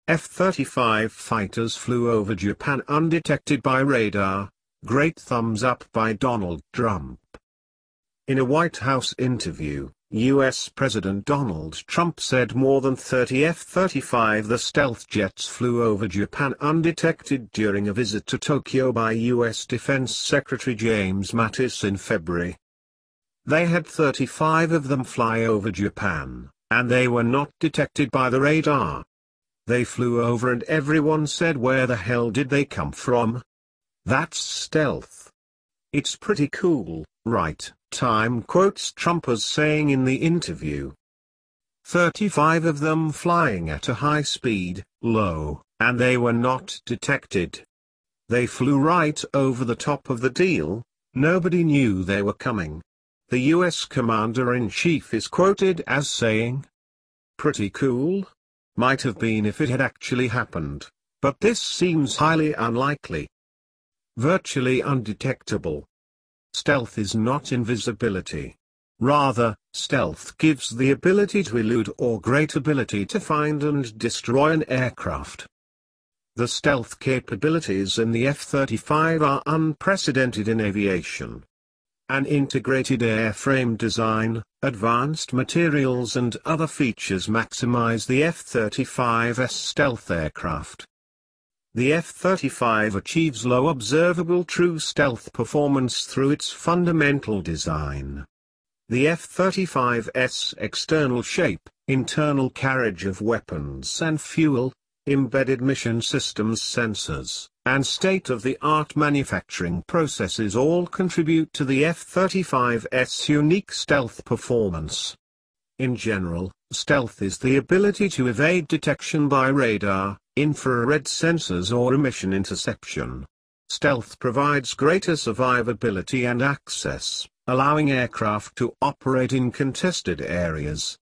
F-35 fighters flew over Japan undetected by radar. Great thumbs up by Donald Trump. In a White House interview, U.S. President Donald Trump said more than 30 F-35 the stealth jets flew over Japan undetected during a visit to Tokyo by U.S. Defense Secretary James Mattis in February. They had 35 of them fly over Japan, and they were not detected by the radar. They flew over and everyone said, "Where the hell did they come from? That's stealth. It's pretty cool, right?" Time quotes Trump as saying in the interview. 35 of them flying at a high speed, low, and they were not detected. They flew right over the top of the deal. Nobody knew they were coming. The U.S. Commander-in-Chief is quoted as saying, "Pretty cool? Might have been if it had actually happened, but this seems highly unlikely. Virtually undetectable." Stealth is not invisibility. Rather, stealth gives the ability to elude or great ability to find and destroy an aircraft. The stealth capabilities in the F-35 are unprecedented in aviation. An integrated airframe design, advanced materials and other features maximize the F-35's stealth aircraft. The F-35 achieves low observable true stealth performance through its fundamental design. The F-35's external shape, internal carriage of weapons and fuel, embedded mission systems, sensors, and state-of-the-art manufacturing processes all contribute to the F-35's unique stealth performance. In general, stealth is the ability to evade detection by radar, infrared sensors or emission interception. Stealth provides greater survivability and access, allowing aircraft to operate in contested areas.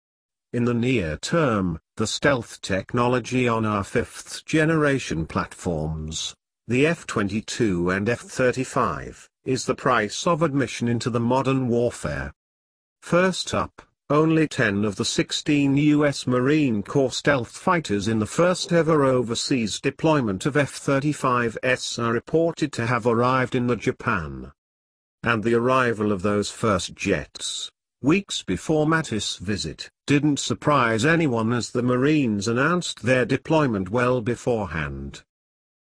In the near term, the stealth technology on our fifth-generation platforms, the F-22 and F-35, is the price of admission into the modern warfare. First up, only 10 of the 16 U.S. Marine Corps stealth fighters in the first-ever overseas deployment of F-35s are reported to have arrived in Japan. And the arrival of those first jets, weeks before Mattis' visit, didn't surprise anyone as the Marines announced their deployment well beforehand.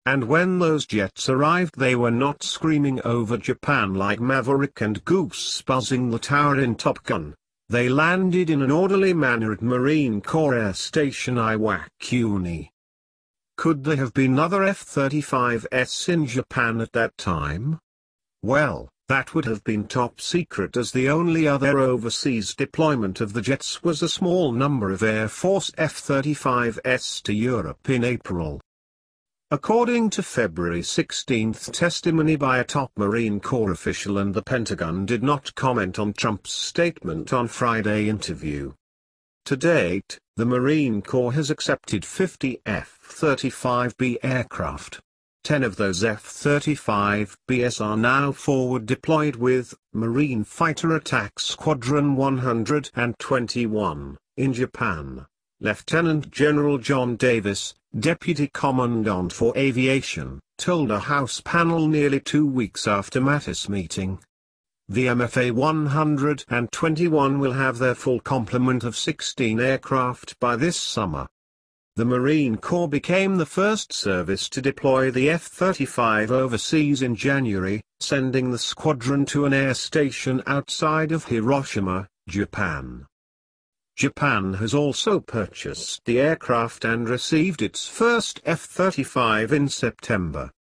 And when those jets arrived, they were not screaming over Japan like Maverick and Goose buzzing the tower in Top Gun. They landed in an orderly manner at Marine Corps Air Station Iwakuni. Could there have been other F-35s in Japan at that time? Well, that would have been top secret, as the only other overseas deployment of the jets was a small number of Air Force F-35s to Europe in April. According to February 16 testimony by a top Marine Corps official, and the Pentagon did not comment on Trump's statement on Friday interview. To date, the Marine Corps has accepted 50 F-35B aircraft. 10 of those F-35Bs are now forward deployed with Marine Fighter Attack Squadron 121 in Japan. Lieutenant General John Davis, Deputy Commandant for Aviation, told a House panel nearly 2 weeks after Mattis' meeting. The MFA 121 will have their full complement of 16 aircraft by this summer. The Marine Corps became the first service to deploy the F-35 overseas in January, sending the squadron to an air station outside of Hiroshima, Japan. Japan has also purchased the aircraft and received its first F-35 in September.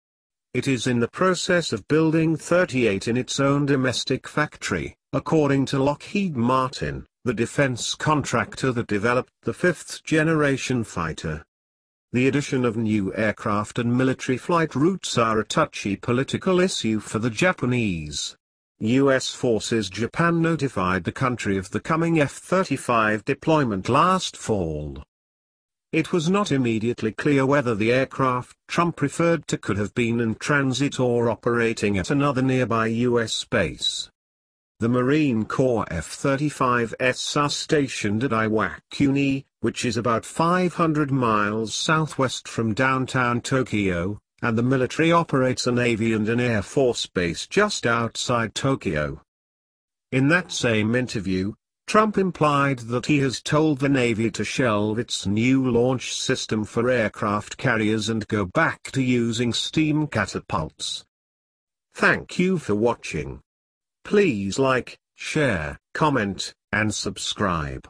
It is in the process of building 38 in its own domestic factory, according to Lockheed Martin, the defense contractor that developed the fifth-generation fighter. The addition of new aircraft and military flight routes are a touchy political issue for the Japanese. U.S. Forces Japan notified the country of the coming F-35 deployment last fall. It was not immediately clear whether the aircraft Trump referred to could have been in transit or operating at another nearby U.S. base. The Marine Corps F-35s are stationed at Iwakuni, which is about 500 miles southwest from downtown Tokyo, and the military operates a Navy and an Air Force base just outside Tokyo. In that same interview, Trump implied that he has told the Navy to shelve its new launch system for aircraft carriers and go back to using steam catapults. Thank you for watching. Please like, share, comment, and subscribe.